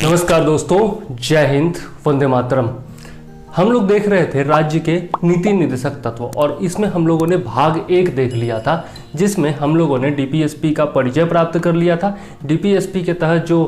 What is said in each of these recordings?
नमस्कार दोस्तों, जय हिंद, वंदे मातरम। हम लोग देख रहे थे राज्य के नीति निर्देशक तत्व और इसमें हम लोगों ने भाग 1 देख लिया था, जिसमें हम लोगों ने डीपीएसपी का परिचय प्राप्त कर लिया था। डीपीएसपी के तहत जो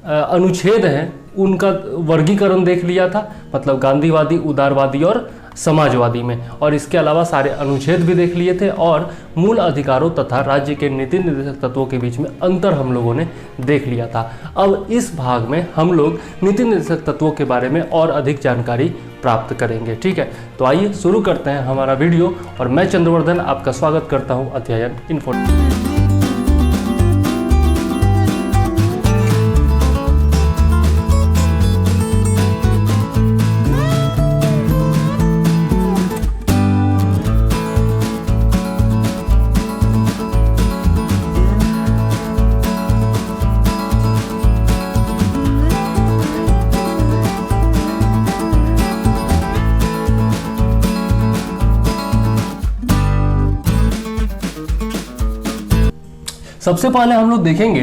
अनुच्छेद हैं उनका वर्गीकरण देख लिया था, मतलब गांधीवादी, उदारवादी और समाजवादी में, और इसके अलावा सारे अनुच्छेद भी देख लिए थे और मूल अधिकारों तथा राज्य के नीति निर्देशक तत्वों के बीच में अंतर हम लोगों ने देख लिया था। अब इस भाग में हम लोग नीति निर्देशक तत्वों के बारे में और अधिक जानकारी प्राप्त करेंगे। ठीक है, तो आइए शुरू करते हैं हमारा वीडियो और मैं चंद्रवर्धन आपका स्वागत करता हूं अध्ययन इन्फो। सबसे पहले हम लोग देखेंगे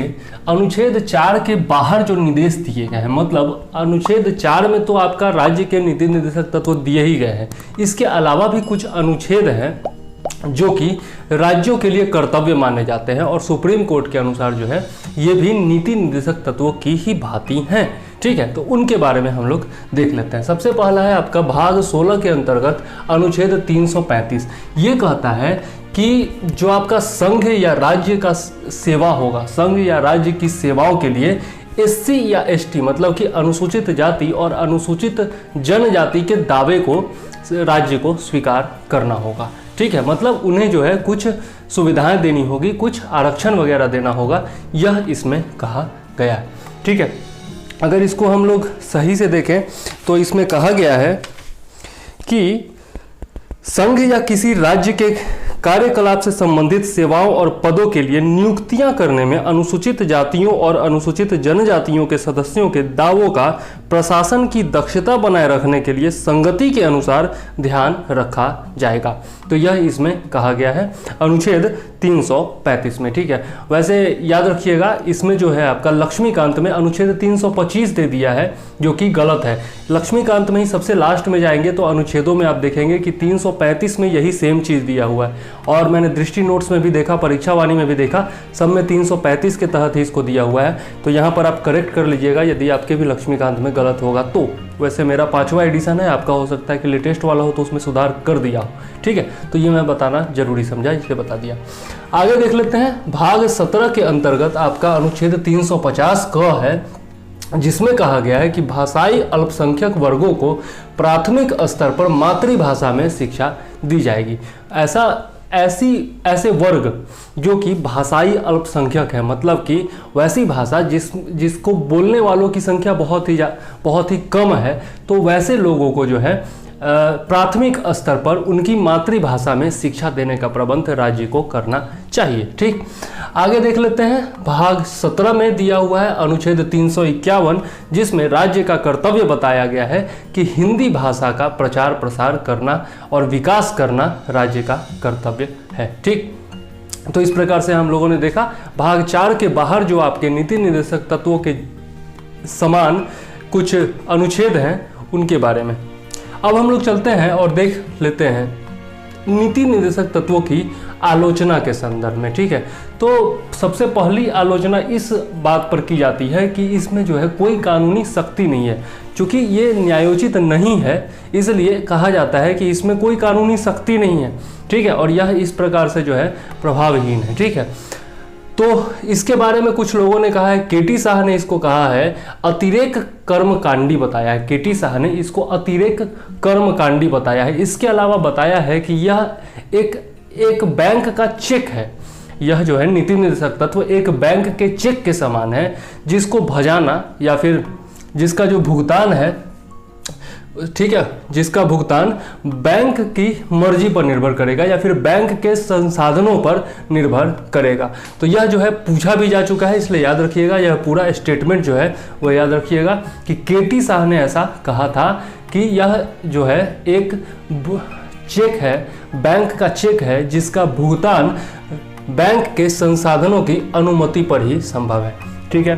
अनुच्छेद 4 के बाहर जो निर्देश दिए गए हैं, मतलब अनुच्छेद 4 में तो आपका राज्य के नीति निर्देशक तत्व दिए ही गए हैं। इसके अलावा भी कुछ अनुच्छेद हैं जो कि राज्यों के लिए कर्तव्य माने जाते हैं और सुप्रीम कोर्ट के अनुसार जो है ये भी नीति निर्देशक तत्वों की ही भांति हैं। ठीक है, तो उनके बारे में हम लोग देख लेते हैं। सबसे पहला है आपका भाग 16 के अंतर्गत अनुच्छेद 335। ये कहता है कि जो आपका संघ या राज्य का सेवा होगा, संघ या राज्य की सेवाओं के लिए एससी या एसटी मतलब कि अनुसूचित जाति और अनुसूचित जनजाति के दावे को राज्य को स्वीकार करना होगा। ठीक है, मतलब उन्हें जो है कुछ सुविधाएं देनी होगी, कुछ आरक्षण वगैरह देना होगा, यह इसमें कहा गया है। ठीक है, अगर इसको हम लोग सही से देखें तो इसमें कहा गया है कि संघ या किसी राज्य के कार्यकलाप से संबंधित सेवाओं और पदों के लिए नियुक्तियां करने में अनुसूचित जातियों और अनुसूचित जनजातियों के सदस्यों के दावों का प्रशासन की दक्षता बनाए रखने के लिए संगति के अनुसार ध्यान रखा जाएगा। तो यह इसमें कहा गया है अनुच्छेद 335 में। ठीक है, वैसे याद रखिएगा इसमें जो है आपका लक्ष्मीकांत में अनुच्छेद 325 दे दिया है, जो कि गलत है। लक्ष्मीकांत में ही सबसे लास्ट में जाएंगे तो अनुच्छेदों में आप देखेंगे कि 335 में यही सेम चीज़ दिया हुआ है, और मैंने दृष्टि नोट्स में भी देखा, परीक्षा वाणी में भी देखा, सब में 335 के तहत ही इसको दिया हुआ है। तो यहाँ पर आप करेक्ट कर लीजिएगा यदि आपके भी लक्ष्मीकांत में गलत होगा तो। वैसे मेरा 5वां एडिशन है, आपका हो सकता है कि लेटेस्ट वाला हो तो उसमें सुधार कर दिया हो। ठीक है, तो ये मैं बताना जरूरी समझा, इसलिए बता दिया। आगे देख लेते हैं भाग 17 के अंतर्गत आपका अनुच्छेद 350 क है, जिसमें कहा गया है कि भाषाई अल्पसंख्यक वर्गों को प्राथमिक स्तर पर मातृभाषा में शिक्षा दी जाएगी। ऐसे वर्ग जो कि भाषाई अल्पसंख्यक है, मतलब कि वैसी भाषा जिसको बोलने वालों की संख्या बहुत ही कम है, तो वैसे लोगों को जो है प्राथमिक स्तर पर उनकी मातृभाषा में शिक्षा देने का प्रबंध राज्य को करना चाहिए। ठीक, आगे देख लेते हैं भाग 17 में दिया हुआ है अनुच्छेद 351, जिसमें राज्य का कर्तव्य बताया गया है कि हिंदी भाषा का प्रचार प्रसार करना और विकास करना राज्य का कर्तव्य है। ठीक, तो इस प्रकार से हम लोगों ने देखा भाग 4 के बाहर जो आपके नीति निर्देशक तत्वों के समान कुछ अनुच्छेद हैं उनके बारे में। अब हम लोग चलते हैं और देख लेते हैं नीति निर्देशक तत्वों की आलोचना के संदर्भ में। ठीक है, तो सबसे पहली आलोचना इस बात पर की जाती है कि इसमें जो है कोई कानूनी सख्ती नहीं है। चूंकि ये न्यायोचित नहीं है, इसलिए कहा जाता है कि इसमें कोई कानूनी सख्ती नहीं है। ठीक है, और यह इस प्रकार से जो है प्रभावहीन है। ठीक है, तो इसके बारे में कुछ लोगों ने कहा है, केटी शाह ने इसको कहा है अतिरेक कर्मकांडी बताया है। केटी शाह ने इसको अतिरेक कर्मकांडी बताया है। इसके अलावा बताया है कि यह एक बैंक का चेक है। यह जो है नीति निर्देशक तत्व एक बैंक के चेक के समान है, जिसको भजाना या फिर जिसका जो भुगतान है, ठीक है, जिसका भुगतान बैंक की मर्जी पर निर्भर करेगा या फिर बैंक के संसाधनों पर निर्भर करेगा। तो यह जो है पूछा भी जा चुका है, इसलिए याद रखिएगा, यह पूरा स्टेटमेंट जो है वह याद रखिएगा कि केटी शाह ने ऐसा कहा था कि यह जो है एक चेक है, बैंक का चेक है, जिसका भुगतान बैंक के संसाधनों की अनुमति पर ही संभव है। ठीक है,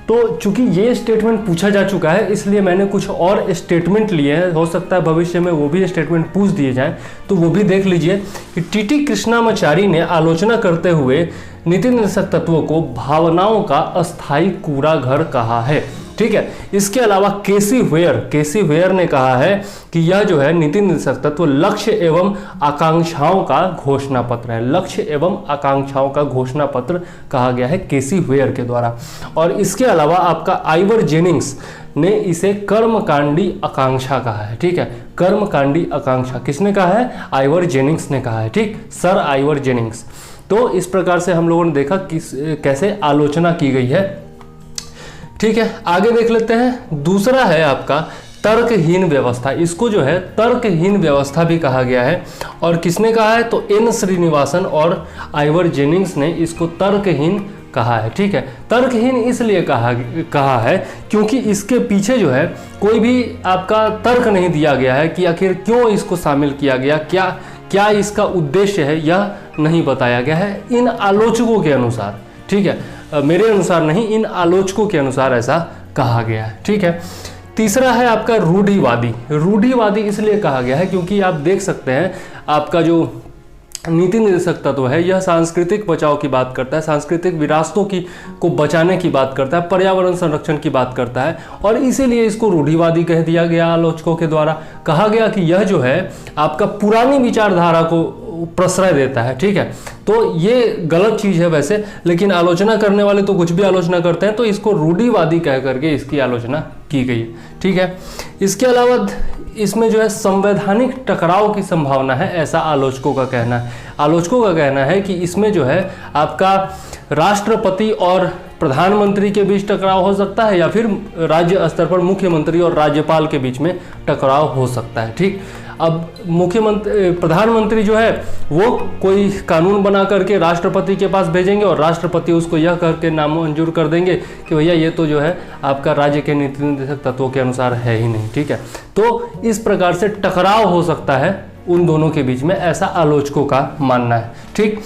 तो चूंकि ये स्टेटमेंट पूछा जा चुका है इसलिए मैंने कुछ और स्टेटमेंट लिए हैं, हो सकता है भविष्य में वो भी स्टेटमेंट पूछ दिए जाएं, तो वो भी देख लीजिए कि टीटी कृष्णामाचारी ने आलोचना करते हुए नीति निर्देशक तत्वों को भावनाओं का अस्थायी कूड़ा घर कहा है। ठीक है, इसके अलावा केसी वेयर ने कहा है कि यह जो है नीति निर्देशक तत्व लक्ष्य एवं आकांक्षाओं का घोषणा पत्र है। लक्ष्य एवं आकांक्षाओं का घोषणा पत्र कहा गया है केसी वेयर के द्वारा। और इसके अलावा आपका आइवर जेनिंग्स ने इसे कर्मकांडी आकांक्षा कहा है। ठीक है, कर्मकांडी आकांक्षा किसने कहा है? आइवर जेनिंग्स ने कहा है। ठीक, सर आइवर जेनिंग्स। तो इस प्रकार से हम लोगों ने देखा कैसे आलोचना की गई है। ठीक है, आगे देख लेते हैं। दूसरा है आपका तर्कहीन व्यवस्था। इसको जो है तर्कहीन व्यवस्था भी कहा गया है। और किसने कहा है? तो एन श्रीनिवासन और आइवर जेनिंग्स ने इसको तर्कहीन कहा है। ठीक है, तर्कहीन इसलिए कहा है क्योंकि इसके पीछे जो है कोई भी आपका तर्क नहीं दिया गया है कि आखिर क्यों इसको शामिल किया गया, क्या इसका उद्देश्य है, यह नहीं बताया गया है इन आलोचकों के अनुसार। ठीक है, मेरे अनुसार नहीं, इन आलोचकों के अनुसार ऐसा कहा गया है। ठीक है, तीसरा है आपका रूढ़िवादी इसलिए कहा गया है क्योंकि आप देख सकते हैं आपका जो नीति निर्देशक तत्व है यह सांस्कृतिक बचाव की बात करता है, सांस्कृतिक विरासतों को बचाने की बात करता है, पर्यावरण संरक्षण की बात करता है, और इसीलिए इसको रूढ़िवादी कह दिया गया। आलोचकों के द्वारा कहा गया कि यह जो है आपका पुरानी विचारधारा को प्रश्रय देता है। ठीक है, तो ये गलत चीज है वैसे, लेकिन आलोचना करने वाले तो कुछ भी आलोचना करते हैं, तो इसको रूढ़िवादी कह करके इसकी आलोचना की गई है। ठीक है, इसके अलावा इसमें जो है संवैधानिक टकराव की संभावना है, ऐसा आलोचकों का कहना है। आलोचकों का कहना है कि इसमें जो है आपका राष्ट्रपति और प्रधानमंत्री के बीच टकराव हो सकता है, या फिर राज्य स्तर पर मुख्यमंत्री और राज्यपाल के बीच में टकराव हो सकता है। ठीक, अब प्रधानमंत्री जो है वो कोई कानून बना करके राष्ट्रपति के पास भेजेंगे और राष्ट्रपति उसको यह करके नामंजूर कर देंगे कि भैया ये तो जो है आपका राज्य के नीति निर्देशक तत्वों के अनुसार है ही नहीं। ठीक है, तो इस प्रकार से टकराव हो सकता है उन दोनों के बीच में, ऐसा आलोचकों का मानना है। ठीक,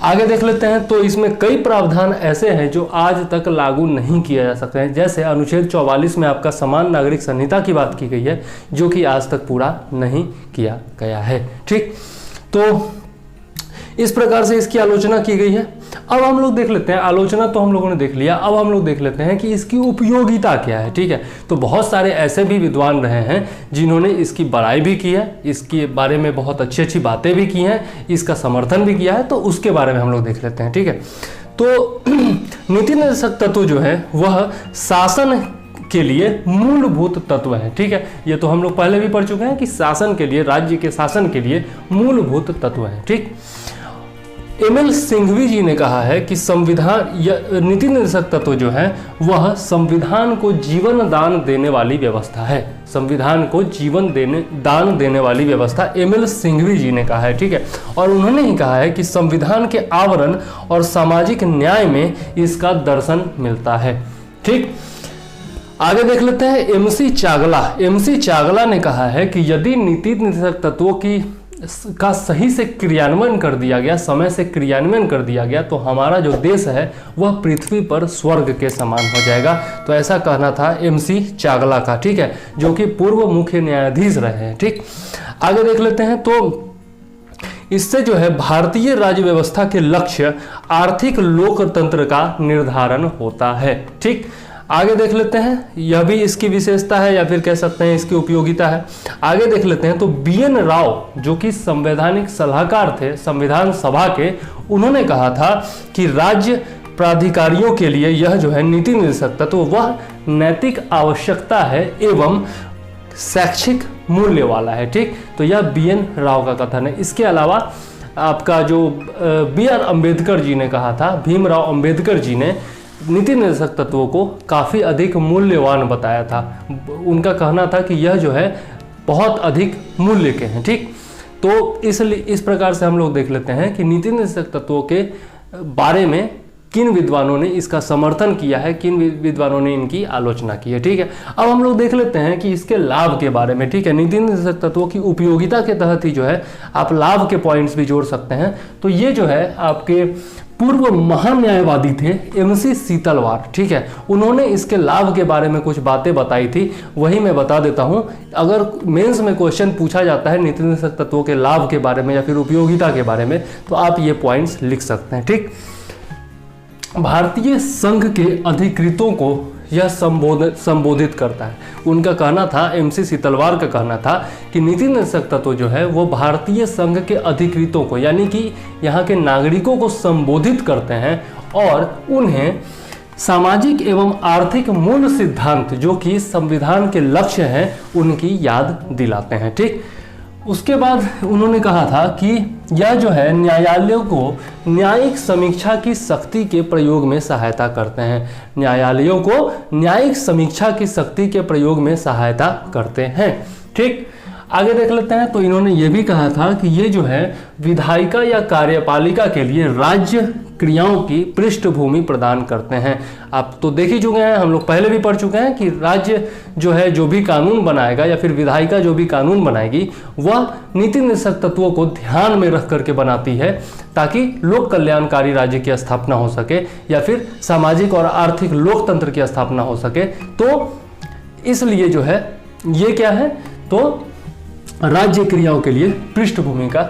आगे देख लेते हैं। तो इसमें कई प्रावधान ऐसे हैं जो आज तक लागू नहीं किया जा सकते हैं, जैसे अनुच्छेद 44 में आपका समान नागरिक संहिता की बात की गई है, जो कि आज तक पूरा नहीं किया गया है। ठीक, तो इस प्रकार से इसकी आलोचना की गई है। अब हम लोग देख लेते हैं, आलोचना तो हम लोगों ने देख लिया, अब हम लोग देख लेते हैं कि इसकी उपयोगिता क्या है। ठीक है, तो बहुत सारे ऐसे भी विद्वान रहे हैं जिन्होंने इसकी बड़ाई भी की है, इसके बारे में बहुत अच्छी अच्छी बातें भी की हैं, इसका समर्थन भी किया है, तो उसके बारे में हम लोग देख लेते हैं। ठीक है, तो नीति निर्देशक तत्व जो है वह शासन के लिए मूलभूत तत्व है। ठीक है, ये तो हम लोग पहले भी पढ़ चुके हैं कि शासन के लिए, राज्य के शासन के लिए मूलभूत तत्व है। ठीक, एमएल सिंघवी जी ने कहा है कि नीति निर्देशक तत्व जो है वह संविधान को जीवन दान देने वाली व्यवस्था है। संविधान को दान देने वाली व्यवस्था एमएल सिंघवी जी ने कहा है। ठीक है, और उन्होंने ही कहा है कि संविधान के आवरण और सामाजिक न्याय में इसका दर्शन मिलता है। ठीक, आगे देख लेते हैं। एमसी चागला ने कहा है कि यदि नीति निर्देशक तत्वों का सही से क्रियान्वयन कर दिया गया, समय से क्रियान्वयन कर दिया गया, तो हमारा जो देश है वह पृथ्वी पर स्वर्ग के समान हो जाएगा। तो ऐसा कहना था एमसी चागला का। ठीक है, जो कि पूर्व मुख्य न्यायाधीश रहे हैं। ठीक, आगे देख लेते हैं। तो इससे जो है भारतीय राज्य व्यवस्था के लक्ष्य आर्थिक लोकतंत्र का निर्धारण होता है। ठीक, आगे देख लेते हैं, यह भी इसकी विशेषता है या फिर कह सकते हैं इसकी उपयोगिता है। आगे देख लेते हैं। तो बीएन राव जो कि संवैधानिक सलाहकार थे संविधान सभा के, उन्होंने कहा था कि राज्य प्राधिकारियों के लिए यह जो है नीति निर्देशक तत्व वह नैतिक आवश्यकता है एवं शैक्षिक मूल्य वाला है। ठीक, तो यह बीएन राव का कथन है। इसके अलावा आपका जो बी.आर. अम्बेडकर जी ने कहा था, भीमराव अम्बेडकर जी ने नीति निर्देशक तत्वों को काफ़ी अधिक मूल्यवान बताया था। उनका कहना था कि यह जो है बहुत अधिक मूल्य के हैं। ठीक, तो इसलिए इस प्रकार से हम लोग देख लेते हैं कि नीति निर्देशक तत्वों के बारे में किन विद्वानों ने इसका समर्थन किया है, किन विद्वानों ने इनकी आलोचना की है। ठीक है, अब हम लोग देख लेते हैं कि इसके लाभ के बारे में। ठीक है, नीति निर्देशक तत्वों की उपयोगिता के तहत ही जो है आप लाभ के पॉइंट्स भी जोड़ सकते हैं। तो ये जो है आपके पूर्व महान्यायवादी थे एमसी सीतलवार, ठीक है। उन्होंने इसके लाभ के बारे में कुछ बातें बताई थी, वही मैं बता देता हूं। अगर मेंस में क्वेश्चन पूछा जाता है नीति निर्देशक तत्वों के लाभ के बारे में या फिर उपयोगिता के बारे में, तो आप ये पॉइंट्स लिख सकते हैं, ठीक। भारतीय संघ के अधिकृतों को यह संबोधित करता है। उनका कहना था, एमसी सीतलवार का कहना था कि नीति निर्देशक तत्व जो है वो भारतीय संघ के अधिकृतों को, यानी कि यहाँ के नागरिकों को संबोधित करते हैं और उन्हें सामाजिक एवं आर्थिक मूल सिद्धांत जो कि संविधान के लक्ष्य हैं उनकी याद दिलाते हैं, ठीक। उसके बाद उन्होंने कहा था कि यह जो है न्यायालयों को न्यायिक समीक्षा की शक्ति के प्रयोग में सहायता करते हैं। न्यायालयों को न्यायिक समीक्षा की शक्ति के प्रयोग में सहायता करते हैं, ठीक। आगे देख लेते हैं। तो इन्होंने ये भी कहा था कि ये जो है विधायिका या कार्यपालिका के लिए राज्य क्रियाओं की पृष्ठभूमि प्रदान करते हैं। आप तो देख ही चुके हैं, हम लोग पहले भी पढ़ चुके हैं कि राज्य जो है जो भी कानून बनाएगा या फिर विधायिका जो भी कानून बनाएगी वह नीति निर्देशक तत्वों को ध्यान में रख करके बनाती है ताकि लोक कल्याणकारी राज्य की स्थापना हो सके या फिर सामाजिक और आर्थिक लोकतंत्र की स्थापना हो सके। तो इसलिए जो है ये क्या है, तो राज्य क्रियाओं के लिए पृष्ठभूमि का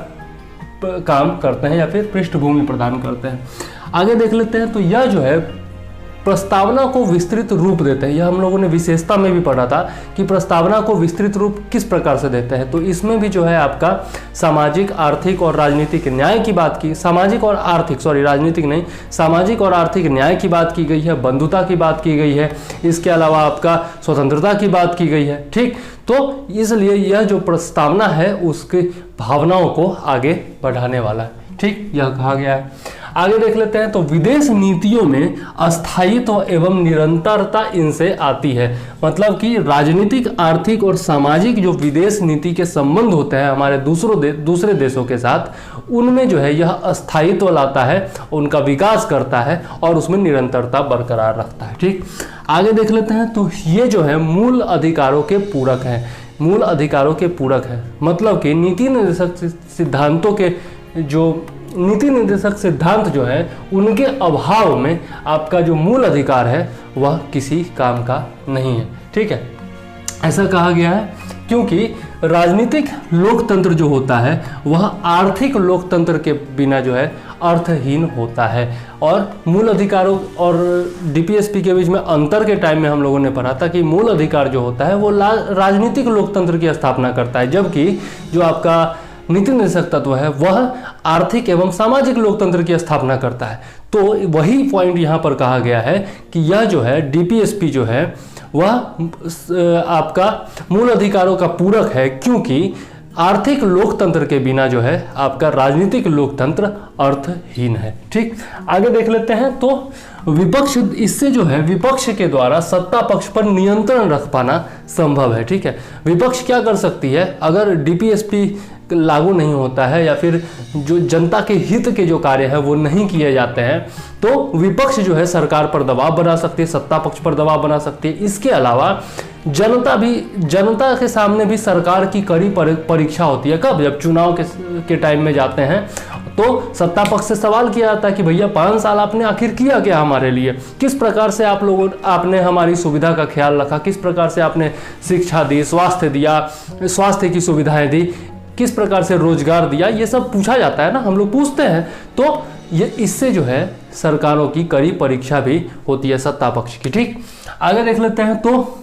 काम करते हैं या फिर पृष्ठभूमि प्रदान करते हैं। आगे देख लेते हैं। तो यह जो है प्रस्तावना को विस्तृत रूप देते हैं। यह हम लोगों ने विशेषता में भी पढ़ा था कि प्रस्तावना को विस्तृत रूप किस प्रकार से देते हैं। तो इसमें भी जो है आपका सामाजिक, आर्थिक और राजनीतिक न्याय की बात की, सामाजिक और आर्थिक, सॉरी राजनीतिक नहीं, सामाजिक और आर्थिक न्याय की बात की गई है, बंधुता की बात की गई है, इसके अलावा आपका स्वतंत्रता की बात की गई है, ठीक। तो इसलिए यह जो प्रस्तावना है उसकी भावनाओं को आगे बढ़ाने वाला है, ठीक, यह कहा गया है। आगे देख लेते हैं। तो विदेश नीतियों में अस्थायित्व एवं निरंतरता इनसे आती है। मतलब कि राजनीतिक, आर्थिक और सामाजिक जो विदेश नीति के संबंध होते हैं हमारे दूसरे देशों के साथ, उनमें जो है यह अस्थायित्व लाता है, उनका विकास करता है और उसमें निरंतरता बरकरार रखता है, ठीक। आगे देख लेते हैं। तो ये जो है मूल अधिकारों के पूरक है, मूल अधिकारों के पूरक है। मतलब कि नीति निर्देशक सिद्धांतों के जो नीति निर्देशक सिद्धांत जो है उनके अभाव में आपका जो मूल अधिकार है वह किसी काम का नहीं है, ठीक है। ऐसा कहा गया है क्योंकि राजनीतिक लोकतंत्र जो होता है वह आर्थिक लोकतंत्र के बिना जो है अर्थहीन होता है। और मूल अधिकारों और डीपीएसपी के बीच में अंतर के टाइम में हम लोगों ने पढ़ा था कि मूल अधिकार जो होता है वो राजनीतिक लोकतंत्र की स्थापना करता है, जबकि जो आपका नीति निर्देशक तत्व है वह आर्थिक एवं सामाजिक लोकतंत्र की स्थापना करता है। तो वही पॉइंट यहाँ पर कहा गया है कि यह जो है डीपीएसपी जो है वह आपका मूल अधिकारों का पूरक है, क्योंकि आर्थिक लोकतंत्र के बिना जो है आपका राजनीतिक लोकतंत्र अर्थहीन है, ठीक। आगे देख लेते हैं। तो विपक्ष, इससे जो है विपक्ष के द्वारा सत्ता पक्ष पर नियंत्रण रख पाना संभव है, ठीक है। विपक्ष क्या कर सकती है, अगर डीपीएसपी लागू नहीं होता है या फिर जो जनता के हित के जो कार्य है वो नहीं किए जाते हैं, तो विपक्ष जो है सरकार पर दबाव बना सकती है, सत्ता पक्ष पर दबाव बना सकती है। इसके अलावा जनता के सामने भी सरकार की कड़ी परीक्षा होती है। कब? जब चुनाव के टाइम में जाते हैं तो सत्ता पक्ष से सवाल किया जाता है कि भैया 5 साल आपने आखिर किया क्या हमारे लिए, किस प्रकार से आपने हमारी सुविधा का ख्याल रखा, किस प्रकार से आपने शिक्षा दी, स्वास्थ्य दिया, स्वास्थ्य की सुविधाएं दी, किस प्रकार से रोजगार दिया, ये सब पूछा जाता है ना, हम लोग पूछते हैं। तो ये इससे जो है सरकारों की कड़ी परीक्षा भी होती है सत्ता पक्ष की, ठीक। आगे देख लेते हैं। तो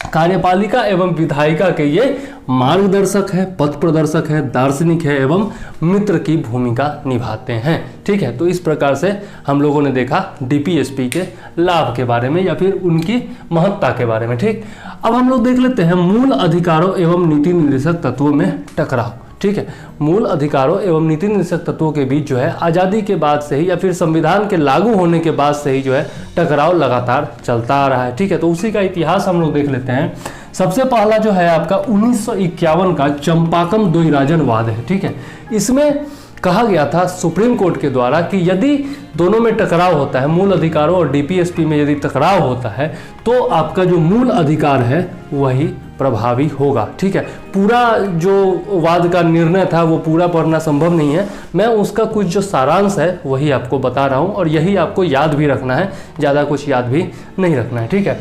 कार्यपालिका एवं विधायिका के ये मार्गदर्शक है, पथ प्रदर्शक है, दार्शनिक है एवं मित्र की भूमिका निभाते हैं, ठीक है। तो इस प्रकार से हम लोगों ने देखा डीपीएसपी के लाभ के बारे में या फिर उनकी महत्ता के बारे में, ठीक। अब हम लोग देख लेते हैं मूल अधिकारों एवं नीति निर्देशक तत्वों में टकराव, ठीक है। मूल अधिकारों एवं नीति निर्देशक तत्वों के बीच जो है आज़ादी के बाद से ही या फिर संविधान के लागू होने के बाद से ही जो है टकराव लगातार चलता आ रहा है, ठीक है। तो उसी का इतिहास हम लोग देख लेते हैं। सबसे पहला जो है आपका 1951 का चंपाकम द्वैराजन वाद है, ठीक है। इसमें कहा गया था सुप्रीम कोर्ट के द्वारा कि यदि दोनों में टकराव होता है, मूल अधिकारों और डीपीएसपी में यदि टकराव होता है, तो आपका जो मूल अधिकार है वही प्रभावी होगा। ठीक है, पूरा जो वाद का निर्णय था वो पूरा पढ़ना संभव नहीं है, मैं उसका कुछ जो सारांश है वही आपको बता रहा हूँ और यही आपको याद भी रखना है, ज़्यादा कुछ याद भी नहीं रखना है। ठीक है,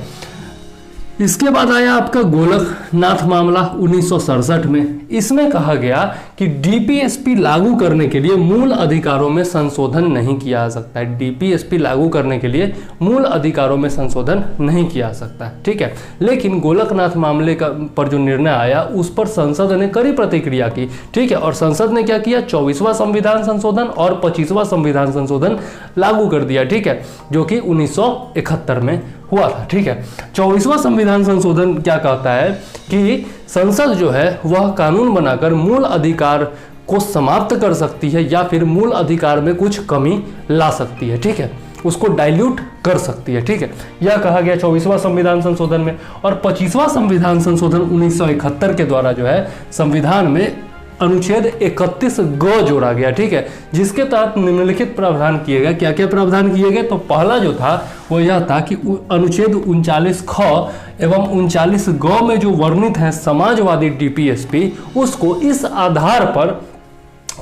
इसके बाद आया आपका गोलकनाथ मामला 1967 में। इसमें कहा गया कि डीपीएसपी लागू करने के लिए मूल अधिकारों में संशोधन नहीं किया जा सकता है। डीपीएसपी लागू करने के लिए मूल अधिकारों में संशोधन नहीं किया जा सकता है। ठीक है, लेकिन गोलकनाथ मामले का पर जो निर्णय आया उस पर संसद ने कड़ी प्रतिक्रिया की। ठीक है, और संसद ने क्या किया, 24वां संविधान संशोधन और 25वां संविधान संशोधन लागू कर दिया। ठीक है, जो कि 1971 में हुआ था। ठीक है, 24वां संविधान संशोधन क्या कहता है कि संसद जो है वह कानून बनाकर मूल अधिकार को समाप्त कर सकती है या फिर मूल अधिकार में कुछ कमी ला सकती है। ठीक है, उसको डाइल्यूट कर सकती है। ठीक है, यह कहा गया 24वां संविधान संशोधन में। और 25वां संविधान संशोधन 1971 के द्वारा जो है संविधान में अनुच्छेद 31 ग जोड़ा गया। ठीक है, जिसके तहत निम्नलिखित प्रावधान किए गए। क्या क्या प्रावधान किए गए, तो पहला जो था वो यह था कि अनुच्छेद 39 ख एवं 39 ग में जो वर्णित है समाजवादी डीपीएसपी, उसको इस आधार पर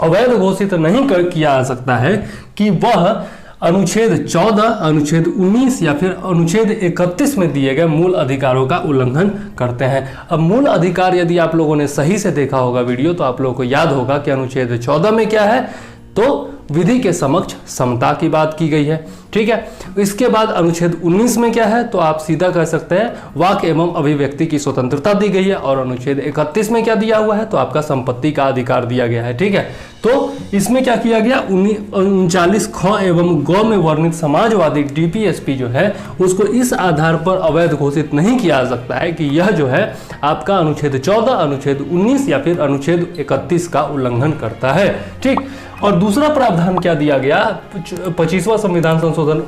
अवैध घोषित नहीं किया जा सकता है कि वह अनुच्छेद 14, अनुच्छेद 19 या फिर अनुच्छेद 31 में दिए गए मूल अधिकारों का उल्लंघन करते हैं। अब मूल अधिकार यदि आप लोगों ने सही से देखा होगा वीडियो तो आप लोगों को याद होगा कि अनुच्छेद 14 में क्या है, तो विधि के समक्ष समता की बात की गई है। ठीक है, इसके बाद अनुच्छेद 19 में क्या है, तो आप सीधा कह सकते हैं वाक एवं अभिव्यक्ति की स्वतंत्रता दी गई है। और अनुच्छेद 31 में क्या दिया हुआ है, तो आपका संपत्ति का अधिकार दिया गया है। ठीक है, तो इसमें क्या किया गया, 39 ख एवं ग में वर्णित समाजवादी डीपीएसपी जो है उसको इस आधार पर अवैध घोषित नहीं किया जा सकता है कि यह जो है आपका अनुच्छेद 14, अनुच्छेद 19 या फिर अनुच्छेद 31 का उल्लंघन करता है। ठीक, और दूसरा प्रावधान क्या दिया गया 25वां संविधान संशोधन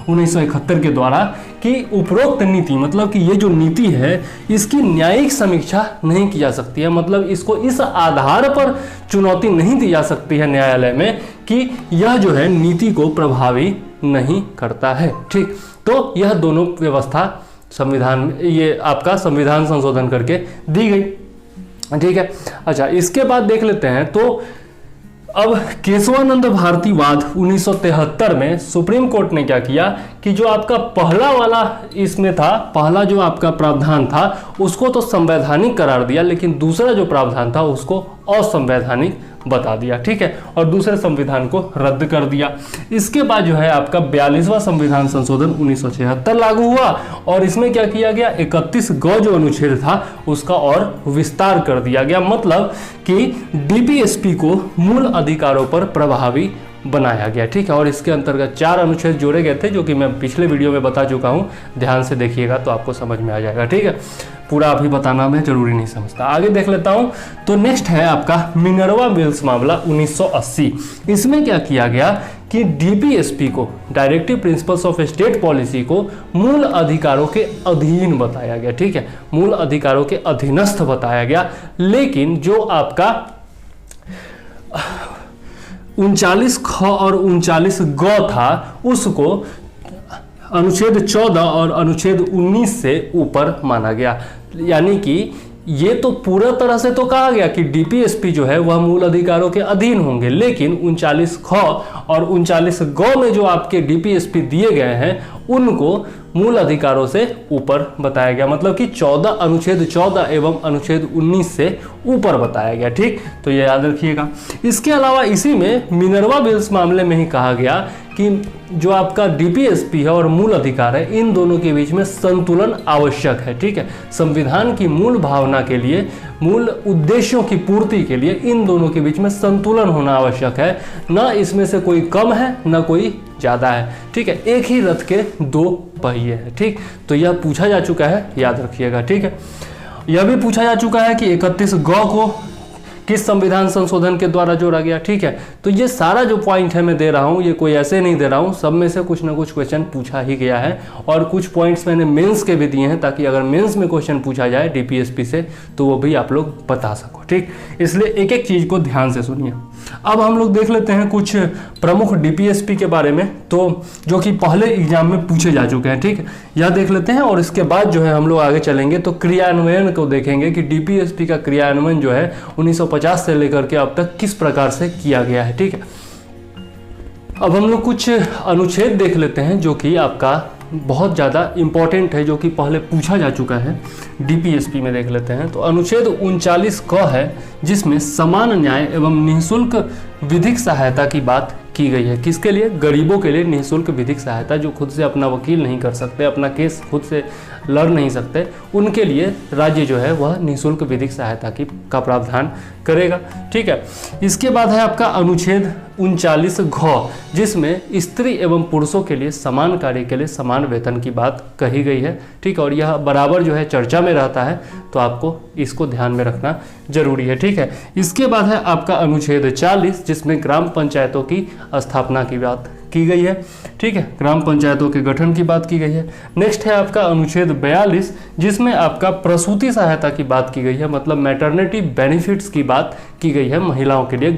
1971 के द्वारा कि उपरोक्त नीति, मतलब कि ये जो नीति है इसकी न्यायिक समीक्षा नहीं की जा सकती है। मतलब इसको इस आधार पर चुनौती नहीं दी जा सकती है न्यायालय में कि यह जो है नीति को प्रभावी नहीं करता है। ठीक, तो यह दोनों व्यवस्था संविधान में ये आपका संविधान संशोधन करके दी गई। ठीक है, अच्छा इसके बाद देख लेते हैं तो अब केशवानंद भारती वाद 1973 में सुप्रीम कोर्ट ने क्या किया कि जो आपका पहला वाला इसमें था, पहला जो आपका प्रावधान था उसको तो संवैधानिक करार दिया, लेकिन दूसरा जो प्रावधान था उसको असंवैधानिक बता दिया। ठीक है, और दूसरे संविधान को रद्द कर दिया। इसके बाद जो है आपका 42वां संविधान संशोधन 1976 लागू हुआ और इसमें क्या किया गया, 31 ग जो अनुच्छेद था उसका और विस्तार कर दिया गया। मतलब कि डीपीएसपी को मूल अधिकारों पर प्रभावी बनाया गया। ठीक है, और इसके अंतर्गत 4 अनुच्छेद जोड़े गए थे जो कि मैं पिछले वीडियो में बता चुका हूं, ध्यान से देखिएगा तो आपको समझ में आ जाएगा। ठीक है, पूरा अभी बताना मैं जरूरी नहीं समझता। आगे देख लेता हूं तो नेक्स्ट है आपका मिनर्वा मिल्स मामला 1980। इसमें क्या किया गया कि डीपीएसपी को, directive principles of state policy को मूल अधिकारों के अधीन बताया गया। ठीक है, मूल अधिकारों के अधीनस्थ बताया गया, लेकिन जो आपका 39 ख और 39 ग था उसको अनुच्छेद 14 और अनुच्छेद 19 से ऊपर माना गया। यानी कि ये तो पूरा तरह से तो कहा गया कि डीपीएसपी जो है वह मूल अधिकारों के अधीन होंगे, लेकिन 39 ख और 39 ग में जो आपके डीपीएसपी दिए गए हैं उनको मूल अधिकारों से ऊपर बताया गया। मतलब कि अनुच्छेद 14 एवं अनुच्छेद 19 से ऊपर बताया गया। ठीक, तो ये याद रखिएगा। इसके अलावा इसी में मिनर्वा बिल्स मामले में ही कहा गया कि जो आपका डीपीएसपी है और मूल अधिकार है इन दोनों के बीच में संतुलन आवश्यक है। ठीक है, संविधान की मूल भावना के लिए, मूल उद्देश्यों की पूर्ति के लिए इन दोनों के बीच में संतुलन होना आवश्यक है। न इसमें से कोई कम है न कोई ज़्यादा है। ठीक है, एक ही रथ के 2 पहिए हैं। ठीक, तो यह पूछा जा चुका है, याद रखिएगा। ठीक है, यह भी पूछा जा चुका है कि 31 ग को किस संविधान संशोधन के द्वारा जोड़ा गया। ठीक है, तो ये सारा जो पॉइंट है मैं दे रहा हूँ, ये कोई ऐसे नहीं दे रहा हूँ, सब में से कुछ ना कुछ क्वेश्चन पूछा ही गया है और कुछ पॉइंट्स मैंने मेंस के भी दिए हैं ताकि अगर मेंस में क्वेश्चन पूछा जाए डीपीएसपी से तो वो भी आप लोग बता सको। ठीक, इसलिए एक एक चीज को ध्यान से सुनिए। अब हम लोग देख लेते हैं कुछ प्रमुख डीपीएसपी के बारे में, तो जो कि पहले एग्जाम में पूछे जा चुके हैं। ठीक है, यह देख लेते हैं और इसके बाद जो है हम लोग आगे चलेंगे तो क्रियान्वयन को देखेंगे कि डीपीएसपी का क्रियान्वयन जो है 1950 से लेकर के अब तक किस प्रकार से किया गया है। ठीक है, अब हम लोग कुछ अनुच्छेद देख लेते हैं जो कि आपका बहुत ज़्यादा इम्पॉर्टेंट है, जो कि पहले पूछा जा चुका है डीपीएसपी में। देख लेते हैं तो अनुच्छेद 39 क है, जिसमें समान न्याय एवं निःशुल्क विधिक सहायता की बात की गई है। किसके लिए? गरीबों के लिए निःशुल्क विधिक सहायता, जो खुद से अपना वकील नहीं कर सकते, अपना केस खुद से लड़ नहीं सकते, उनके लिए राज्य जो है वह निःशुल्क विधिक सहायता का प्रावधान करेगा। ठीक है, इसके बाद है आपका अनुच्छेद 39 घ, जिसमें स्त्री एवं पुरुषों के लिए समान कार्य के लिए समान वेतन की बात कही गई है। ठीक है, और यह बराबर जो है चर्चा में रहता है, तो आपको इसको ध्यान में रखना जरूरी है। ठीक है, इसके बाद है आपका अनुच्छेद 40, जिसमें ग्राम पंचायतों की स्थापना की बात की गई है। ठीक है, ग्राम पंचायतों के गठन की बात की गई है। नेक्स्ट है आपका अनुच्छेद 42, जिसमें आपका प्रसूति सहायता की बात की गई है, मतलब मैटरनिटी बेनिफिट्स की बात की गई है। महिलाओं के लिए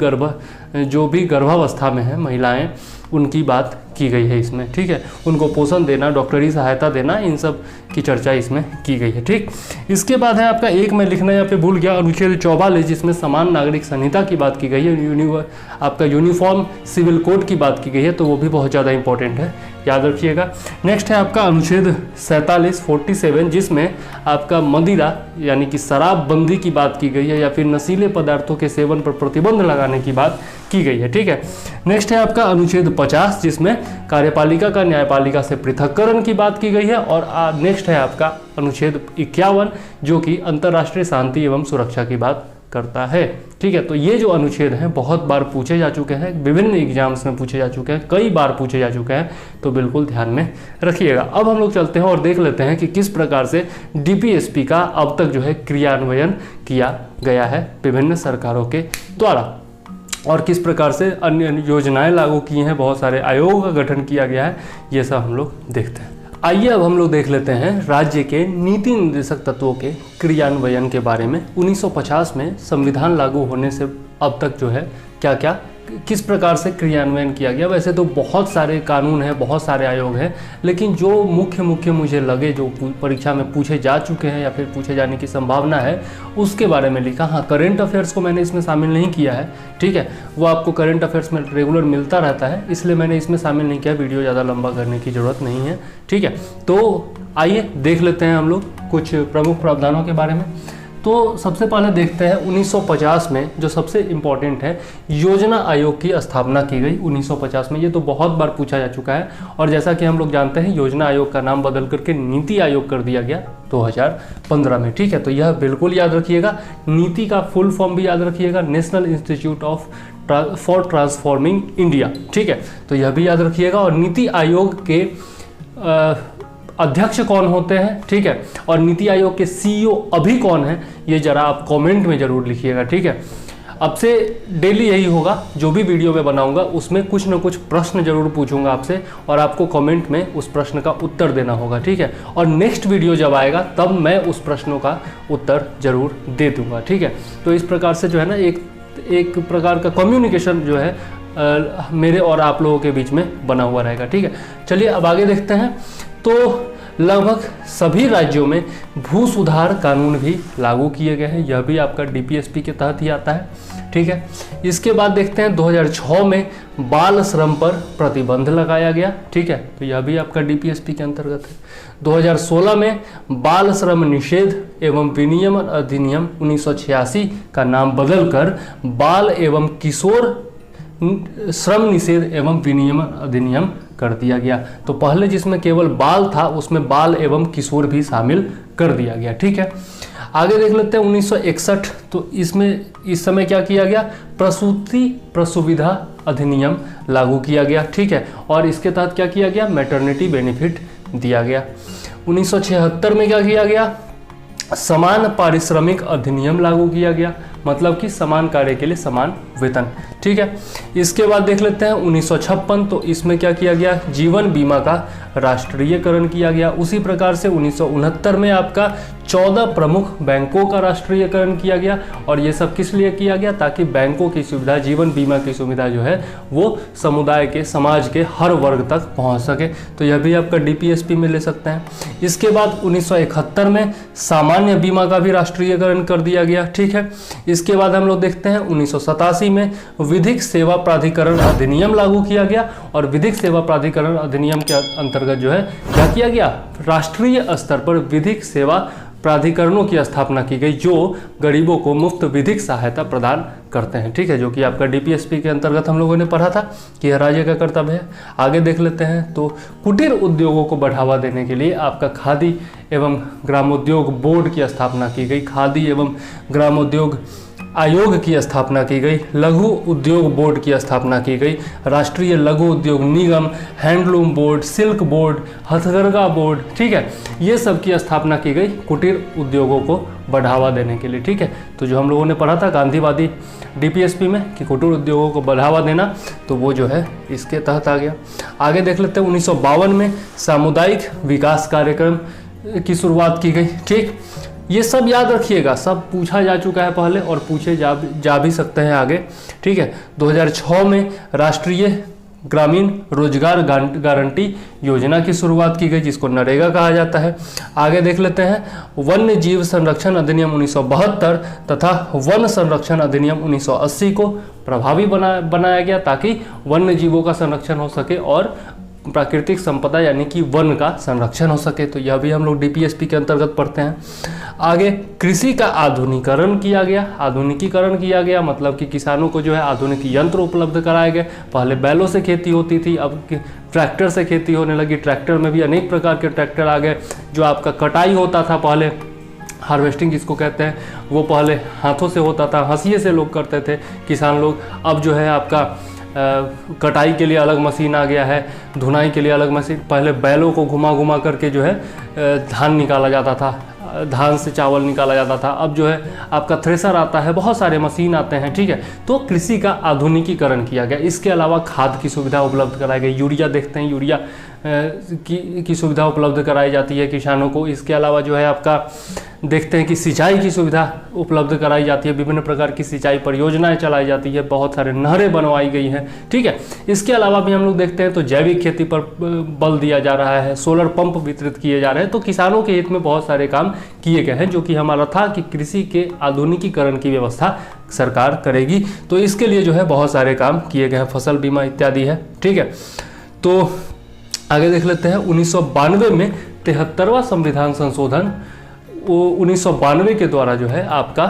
जो भी गर्भावस्था में है महिलाएं, उनकी बात की गई है इसमें। ठीक है, उनको पोषण देना, डॉक्टरी सहायता देना, इन सब की चर्चा इसमें की गई है। ठीक, इसके बाद है आपका एक मैं लिखना यहाँ पे भूल गया, अनुच्छेद 44, जिसमें समान नागरिक संहिता की बात की गई है, आपका यूनिफॉर्म सिविल कोड की बात की गई है, तो वो भी बहुत ज़्यादा इंपॉर्टेंट है, याद रखिएगा। नेक्स्ट है आपका अनुच्छेद 47 जिसमें आपका मदिरा यानी कि शराबबंदी की बात की गई है, या फिर नशीले पदार्थों के सेवन पर प्रतिबंध लगाने की बात की गई है। ठीक है, नेक्स्ट है आपका अनुच्छेद 50, जिसमें कार्यपालिका का न्यायपालिका से पृथक्करण की बात की गई है। और नेक्स्ट है आपका अनुच्छेद 51, जो कि अंतर्राष्ट्रीय शांति एवं सुरक्षा की बात करता है। ठीक है, तो ये जो अनुच्छेद हैं बहुत बार पूछे जा चुके हैं, विभिन्न एग्जाम्स में पूछे जा चुके हैं, कई बार पूछे जा चुके हैं, तो बिल्कुल ध्यान में रखिएगा। अब हम लोग चलते हैं और देख लेते हैं कि किस प्रकार से डीपीएसपी का अब तक जो है क्रियान्वयन किया गया है विभिन्न सरकारों के द्वारा, और किस प्रकार से अन्य योजनाएं लागू की हैं, बहुत सारे आयोगों का गठन किया गया है, ये सब हम लोग देखते हैं। आइए अब हम लोग देख लेते हैं राज्य के नीति निर्देशक तत्वों के क्रियान्वयन के बारे में। 1950 में संविधान लागू होने से अब तक जो है क्या क्या किस प्रकार से क्रियान्वयन किया गया। वैसे तो बहुत सारे कानून हैं, बहुत सारे आयोग हैं, लेकिन जो मुख्य मुझे लगे जो परीक्षा में पूछे जा चुके हैं या फिर पूछे जाने की संभावना है, उसके बारे में लिखा। हाँ, करंट अफेयर्स को मैंने इसमें शामिल नहीं किया है। ठीक है, वो आपको करंट अफेयर्स में रेगुलर मिलता रहता है, इसलिए मैंने इसमें शामिल नहीं किया, वीडियो ज़्यादा लंबा करने की ज़रूरत नहीं है। ठीक है, तो आइए देख लेते हैं हम लोग कुछ प्रमुख प्रावधानों के बारे में। तो सबसे पहले देखते हैं 1950 में जो सबसे इम्पॉर्टेंट है, योजना आयोग की स्थापना की गई 1950 में। ये तो बहुत बार पूछा जा चुका है, और जैसा कि हम लोग जानते हैं योजना आयोग का नाम बदल करके नीति आयोग कर दिया गया 2015 में। ठीक है, तो यह बिल्कुल याद रखिएगा। नीति का फुल फॉर्म भी याद रखिएगा, national institute for transforming India. ठीक है, तो यह भी याद रखिएगा। और नीति आयोग के अध्यक्ष कौन होते हैं, ठीक है, और नीति आयोग के सीईओ अभी कौन है, ये जरा आप कमेंट में जरूर लिखिएगा। ठीक है, अब से डेली यही होगा, जो भी वीडियो में बनाऊंगा उसमें कुछ ना कुछ प्रश्न जरूर पूछूंगा आपसे, और आपको कमेंट में उस प्रश्न का उत्तर देना होगा। ठीक है, और नेक्स्ट वीडियो जब आएगा तब मैं उस प्रश्नों का उत्तर जरूर दे दूंगा। ठीक है, तो इस प्रकार से जो है ना एक प्रकार का कम्युनिकेशन जो है मेरे और आप लोगों के बीच में बना हुआ रहेगा। ठीक है, चलिए अब आगे देखते हैं। तो लगभग सभी राज्यों में भू सुधार कानून भी लागू किए गए हैं, यह भी आपका डीपीएसपी के तहत ही आता है। ठीक है, इसके बाद देखते हैं 2006 में बाल श्रम पर प्रतिबंध लगाया गया। ठीक है, तो यह भी आपका डीपीएसपी के अंतर्गत है। 2016 में बाल श्रम निषेध एवं विनियमन अधिनियम 1986 का नाम बदलकर बाल एवं किशोर श्रम निषेध एवं विनियमन अधिनियम कर दिया गया। तो पहले जिसमें केवल बाल था उसमें बाल एवं किशोर भी शामिल कर दिया गया। ठीक है, आगे देख लेते हैं 1961। तो इसमें इस समय क्या किया गया, प्रसूति प्रसुविधा अधिनियम लागू किया गया। ठीक है, और इसके तहत क्या किया गया, मैटरनिटी बेनिफिट दिया गया। 1976 में क्या किया गया, समान पारिश्रमिक अधिनियम लागू किया गया, मतलब कि समान कार्य के लिए समान वेतन। ठीक है, इसके बाद देख लेते हैं 1956। तो इसमें क्या किया गया, जीवन बीमा का राष्ट्रीयकरण किया गया। उसी प्रकार से 1969 में आपका 14 प्रमुख बैंकों का राष्ट्रीयकरण किया गया। और ये सब किस लिए किया गया? ताकि बैंकों की सुविधा, जीवन बीमा की सुविधा जो है वो समुदाय के, समाज के हर वर्ग तक पहुंच सके। तो यह भी आपका डीपीएसपी में ले सकते हैं। इसके बाद 1971 में सामान्य बीमा का भी राष्ट्रीयकरण कर दिया गया। ठीक है, इसके बाद हम लोग देखते हैं 1987 में विधिक सेवा प्राधिकरण अधिनियम लागू किया गया। और विधिक सेवा प्राधिकरण अधिनियम के अंतर्गत जो है क्या किया गया? राष्ट्रीय स्तर पर विधिक सेवा प्राधिकरणों की स्थापना की गई जो गरीबों को मुफ्त विधिक सहायता प्रदान करते हैं। ठीक है, जो कि आपका डीपीएसपी के अंतर्गत हम लोगों ने पढ़ा था कि यह राज्य का कर्तव्य है। आगे देख लेते हैं। तो कुटीर उद्योगों को बढ़ावा देने के लिए आपका खादी एवं ग्रामोद्योग बोर्ड की स्थापना की गई, खादी एवं ग्रामोद्योग आयोग की स्थापना की गई, लघु उद्योग बोर्ड की स्थापना की गई, राष्ट्रीय लघु उद्योग निगम, हैंडलूम बोर्ड, सिल्क बोर्ड, हथकरघा बोर्ड। ठीक है, ये सब की स्थापना की गई कुटीर उद्योगों को बढ़ावा देने के लिए। ठीक है, तो जो हम लोगों ने पढ़ा था गांधीवादी डीपीएसपी में कि कुटीर उद्योगों को बढ़ावा देना, तो वो जो है इसके तहत आ गया। आगे देख लेते हैं 1952 में सामुदायिक विकास कार्यक्रम की शुरुआत की गई। ठीक, ये सब याद रखिएगा, सब पूछा जा चुका है पहले और पूछे जा भी सकते हैं आगे। ठीक है, 2006 में राष्ट्रीय ग्रामीण रोजगार गारंटी योजना की शुरुआत की गई जिसको नरेगा कहा जाता है। आगे देख लेते हैं वन्य जीव संरक्षण अधिनियम 1972 तथा वन संरक्षण अधिनियम 1980 को प्रभावी बनाया गया ताकि वन्य जीवों का संरक्षण हो सके और प्राकृतिक संपदा यानी कि वन का संरक्षण हो सके। तो यह भी हम लोग डीपीएसपी के अंतर्गत पढ़ते हैं। आगे कृषि का आधुनिकीकरण किया गया। आधुनिकीकरण किया गया मतलब कि किसानों को जो है आधुनिक यंत्र उपलब्ध कराए गए। पहले बैलों से खेती होती थी, अब ट्रैक्टर से खेती होने लगी। ट्रैक्टर में भी अनेक प्रकार के ट्रैक्टर आ गए। जो आपका कटाई होता था पहले, हार्वेस्टिंग जिसको कहते हैं, वो पहले हाथों से होता था, हंसिए से लोग करते थे किसान लोग। अब जो है आपका कटाई के लिए अलग मशीन आ गया है, धुनाई के लिए अलग मशीन। पहले बैलों को घुमा करके जो है धान निकाला जाता था, धान से चावल निकाला जाता था। अब जो है आपका थ्रेसर आता है, बहुत सारे मशीन आते हैं। ठीक है, तो कृषि का आधुनिकीकरण किया गया। इसके अलावा खाद की सुविधा उपलब्ध कराई गई। यूरिया देखते हैं, यूरिया की सुविधा उपलब्ध कराई जाती है किसानों को। इसके अलावा जो है आपका देखते हैं कि सिंचाई की सुविधा उपलब्ध कराई जाती है। विभिन्न प्रकार की सिंचाई परियोजनाएं चलाई जाती है, बहुत सारे नहरें बनवाई गई हैं। ठीक है, इसके अलावा भी हम लोग देखते हैं तो जैविक खेती पर बल दिया जा रहा है, सोलर पंप वितरित किए जा रहे हैं। तो किसानों के हित में बहुत सारे काम किए गए हैं, जो कि हमारा था कि कृषि के आधुनिकीकरण की व्यवस्था सरकार करेगी। तो इसके लिए जो है बहुत सारे काम किए गए हैं, फसल बीमा इत्यादि है। ठीक है, तो आगे देख लेते हैं 1992 में 73वां संविधान संशोधन, वो 1992 के द्वारा जो है आपका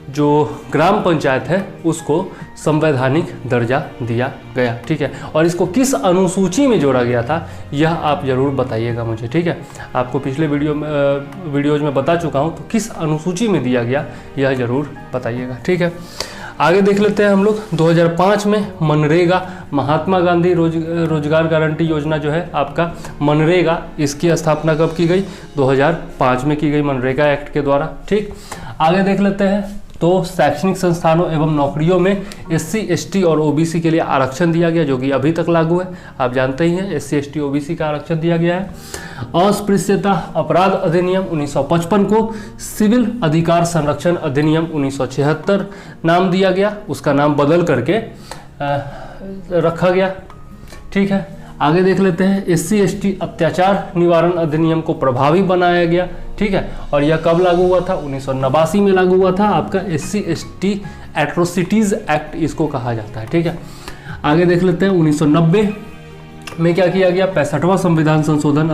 जो ग्राम पंचायत है उसको संवैधानिक दर्जा दिया गया। ठीक है, और इसको किस अनुसूची में जोड़ा गया था यह आप जरूर बताइएगा मुझे। ठीक है, आपको पिछले वीडियोज में बता चुका हूँ, तो किस अनुसूची में दिया गया यह जरूर बताइएगा। ठीक है, आगे देख लेते हैं हम लोग 2005 में मनरेगा, महात्मा गांधी रोजगार गारंटी योजना जो है आपका मनरेगा, इसकी स्थापना कब की गई? 2005 में की गई मनरेगा एक्ट के द्वारा। ठीक, आगे देख लेते हैं तो शैक्षणिक संस्थानों एवं नौकरियों में SC ST और OBC के लिए आरक्षण दिया गया, जो कि अभी तक लागू है। आप जानते ही हैं SC ST OBC का आरक्षण दिया गया है। अस्पृश्यता अपराध अधिनियम 1955 को सिविल अधिकार संरक्षण अधिनियम 1976 नाम दिया गया, उसका नाम बदल करके रखा गया। ठीक है, आगे देख लेते हैं SC ST अत्याचार निवारण अधिनियम को प्रभावी बनाया गया। ठीक है, और यह कब लागू हुआ था? 1989 में लागू हुआ था आपका SC ST एट्रोसिटीज एक्ट इसको कहा जाता है। ठीक है, आगे देख लेते हैं 1990 में क्या किया गया? 65वां संविधान संशोधन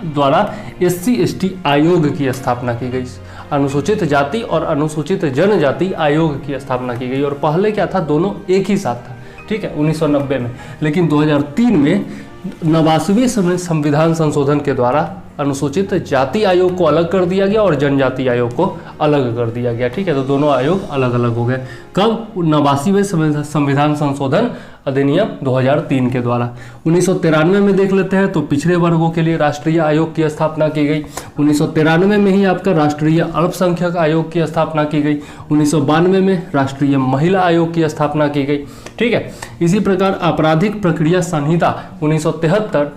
द्वारा SC ST आयोग की स्थापना की गई। अनुसूचित जाति और अनुसूचित जनजाति आयोग की स्थापना की गई। और पहले क्या था, दोनों एक ही साथ था। ठीक है, 1990 में, लेकिन 2003 में 89वें संविधान संशोधन के द्वारा अनुसूचित जाति आयोग को अलग कर दिया गया और जनजाति आयोग को अलग कर दिया गया। ठीक है, तो दोनों आयोग अलग अलग हो गए। कब? 89वें संविधान संशोधन अधिनियम 2003 के द्वारा। 1993 में देख लेते हैं तो पिछड़े वर्गों के लिए राष्ट्रीय आयोग की स्थापना की गई। 1993 में ही आपका राष्ट्रीय अल्पसंख्यक आयोग की स्थापना की गई। 1992 में राष्ट्रीय महिला आयोग की स्थापना की गई। ठीक है, इसी प्रकार आपराधिक प्रक्रिया संहिता 1973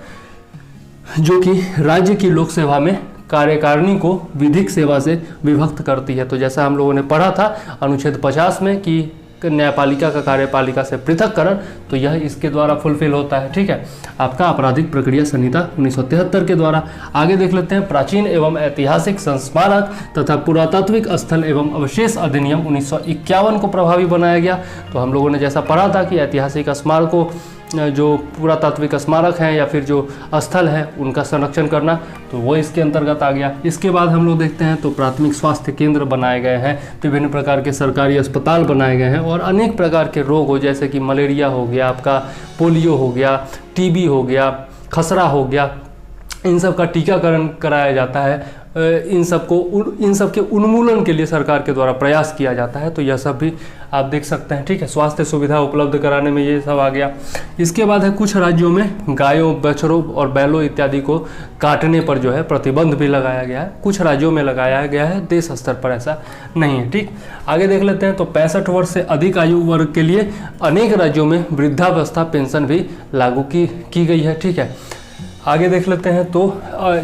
जो कि राज्य की लोक सेवा में कार्यकारिणी को विधिक सेवा से विभक्त करती है। तो जैसा हम लोगों ने पढ़ा था अनुच्छेद 50 में कि न्यायपालिका का कार्यपालिका से पृथककरण, तो यह इसके द्वारा फुलफिल होता है। ठीक है, आपका आपराधिक प्रक्रिया संहिता 1973 के द्वारा। आगे देख लेते हैं प्राचीन एवं ऐतिहासिक संस्मारक तथा पुरातात्विक स्थल एवं अवशेष अधिनियम 1951 को प्रभावी बनाया गया। तो हम लोगों ने जैसा पढ़ा था कि ऐतिहासिक स्मारकों, जो पुरातात्विक स्मारक हैं या फिर जो स्थल है उनका संरक्षण करना, तो वो इसके अंतर्गत आ गया। इसके बाद हम लोग देखते हैं तो प्राथमिक स्वास्थ्य केंद्र बनाए गए हैं, विभिन्न प्रकार के सरकारी अस्पताल बनाए गए हैं और अनेक प्रकार के रोग हो जैसे कि मलेरिया हो गया, आपका पोलियो हो गया, टीबी हो गया, खसरा हो गया, इन सब का टीकाकरण कराया जाता है। इन सब के उन्मूलन के लिए सरकार के द्वारा प्रयास किया जाता है। तो यह सब भी आप देख सकते हैं। ठीक है, स्वास्थ्य सुविधा उपलब्ध कराने में ये सब आ गया। इसके बाद है कुछ राज्यों में गायों, बछड़ों और बैलों इत्यादि को काटने पर जो है प्रतिबंध भी लगाया गया है। कुछ राज्यों में लगाया गया है, देश स्तर पर ऐसा नहीं है। ठीक, आगे देख लेते हैं तो 65 वर्ष से अधिक आयु वर्ग के लिए अनेक राज्यों में वृद्धावस्था पेंशन भी लागू की गई है। ठीक है, आगे देख लेते हैं तो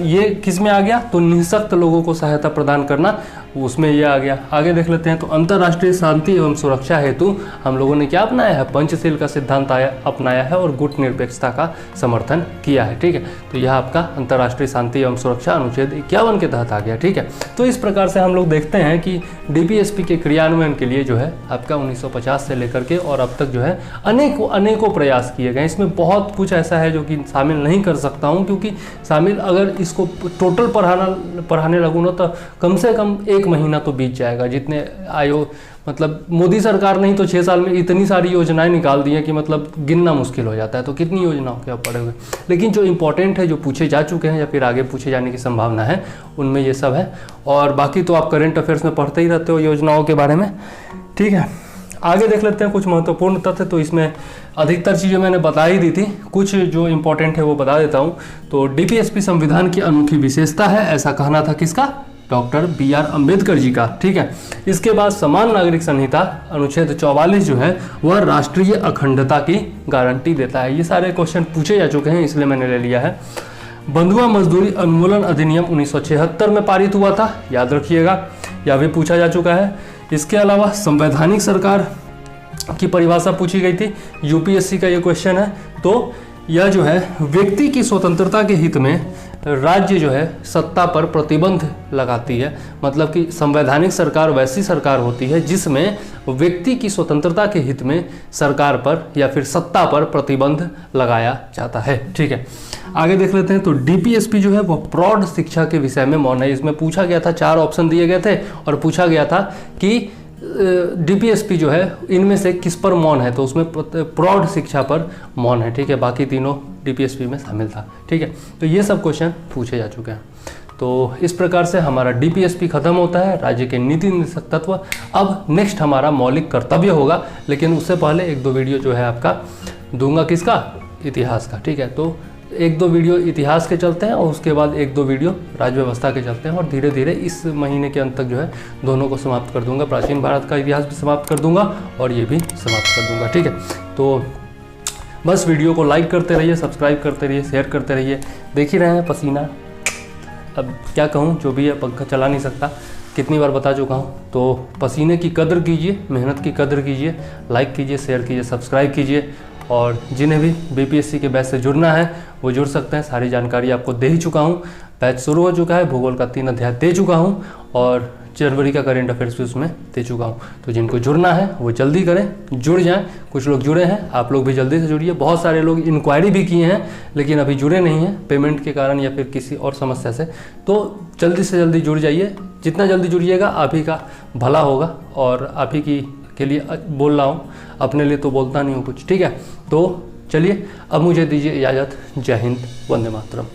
ये किस में आ गया, तो निःशक्त लोगों को सहायता प्रदान करना, उसमें ये आ गया। आगे देख लेते हैं तो अंतर्राष्ट्रीय शांति एवं सुरक्षा हेतु हम लोगों ने क्या अपनाया है, पंचशील का सिद्धांत अपनाया है और गुट निरपेक्षता का समर्थन किया है। ठीक है, तो यह आपका अंतर्राष्ट्रीय शांति एवं सुरक्षा अनुच्छेद 51 के तहत आ गया। ठीक है, तो इस प्रकार से हम लोग देखते हैं कि डीपीएसपी के क्रियान्वयन के लिए जो है आपका 1950 से लेकर के और अब तक जो है अनेकों प्रयास किए गए। इसमें बहुत कुछ ऐसा है जो कि शामिल नहीं कर सकता हूँ, क्योंकि शामिल अगर इसको टोटल पढ़ाने लगूँ ना तो कम से कम 1 महीना तो बीत जाएगा। जितने मतलब मोदी सरकार नहीं तो 6 साल में इतनी सारी योजनाएं निकाल दी हैं कि मतलब गिनना मुश्किल हो जाता है। तो कितनी योजनाओं के आप पढ़े हुए, लेकिन जो इंपॉर्टेंट है, जो पूछे जा चुके हैं या फिर आगे पूछे जाने की संभावना है, उनमें ये सब है। और बाकी तो आप करंट अफेयर्स में पढ़ते ही रहते हो योजनाओं के बारे में। ठीक है, आगे देख लेते हैं कुछ महत्वपूर्ण तथ्य। तो इसमें अधिकतर चीज़ें मैंने बता ही दी थी, कुछ जो इंपॉर्टेंट है वो बता देता हूँ। तो डीपीएसपी संविधान की अनोखी विशेषता है, ऐसा कहना था किसका, डॉक्टर BR अम्बेडकर जी का। ठीक है, इसके बाद समान नागरिक संहिता अनुच्छेद 44 जो है वह राष्ट्रीय अखंडता की गारंटी देता है। ये सारे क्वेश्चन पूछे जा चुके हैं, इसलिए मैंने ले लिया है। बंधुआ मजदूरी उन्मूलन अधिनियम 1976 में पारित हुआ था, याद रखिएगा, यह भी पूछा जा चुका है। इसके अलावा संवैधानिक सरकार की परिभाषा पूछी गई थी, यूपीएससी का ये क्वेश्चन है। तो यह जो है व्यक्ति की स्वतंत्रता के हित में राज्य जो है सत्ता पर प्रतिबंध लगाती है। मतलब कि संवैधानिक सरकार वैसी सरकार होती है जिसमें व्यक्ति की स्वतंत्रता के हित में सरकार पर या फिर सत्ता पर प्रतिबंध लगाया जाता है। ठीक है, आगे देख लेते हैं तो डीपीएसपी जो है वह प्रौढ़ शिक्षा के विषय में मौन है। इसमें पूछा गया था, 4 ऑप्शन दिए गए थे और पूछा गया था कि डीपीएसपी जो है इनमें से किस पर मौन है, तो उसमें प्रौढ़ शिक्षा पर मौन है। ठीक है, बाकी तीनों डीपीएसपी में शामिल था। ठीक है, तो ये सब क्वेश्चन पूछे जा चुके हैं। तो इस प्रकार से हमारा डीपीएसपी खत्म होता है, राज्य के नीति निर्देशक तत्व। अब नेक्स्ट हमारा मौलिक कर्तव्य होगा, लेकिन उससे पहले 1-2 वीडियो जो है आपका दूंगा, किसका, इतिहास का। ठीक है, तो 1-2 वीडियो इतिहास के चलते हैं और उसके बाद 1-2 वीडियो राज्य व्यवस्था के चलते हैं और धीरे धीरे इस महीने के अंत तक जो है दोनों को समाप्त कर दूंगा। प्राचीन भारत का इतिहास भी समाप्त कर दूंगा और ये भी समाप्त कर दूंगा। ठीक है, तो बस वीडियो को लाइक करते रहिए, सब्सक्राइब करते रहिए, शेयर करते रहिए। देख ही रहे हैं पसीना, अब क्या कहूँ, जो भी है पंखा चला नहीं सकता, कितनी बार बता चुका हूँ। तो पसीने की कदर कीजिए, मेहनत की कदर कीजिए, लाइक कीजिए, शेयर कीजिए, सब्सक्राइब कीजिए। और जिन्हें भी बीपीएससी के बैच से जुड़ना है वो जुड़ सकते हैं। सारी जानकारी आपको दे ही चुका हूँ। बैच शुरू हो चुका है, भूगोल का 3 अध्याय दे चुका हूँ और जनवरी का करेंट अफेयर्स भी उसमें दे चुका हूँ। तो जिनको जुड़ना है वो जल्दी करें, जुड़ जाएं। कुछ लोग जुड़े हैं, आप लोग भी जल्दी से जुड़िए। बहुत सारे लोग इंक्वायरी भी किए हैं लेकिन अभी जुड़े नहीं हैं, पेमेंट के कारण या फिर किसी और समस्या से। तो जल्दी से जल्दी जुड़ जाइए, जितना जल्दी जुड़िएगा आप ही का भला होगा। और आप ही की के लिए बोल रहा हूँ, अपने लिए तो बोलता नहीं हूँ कुछ। ठीक है, तो चलिए अब मुझे दीजिए इजाज़त। जय हिंद, वंदे मातरम।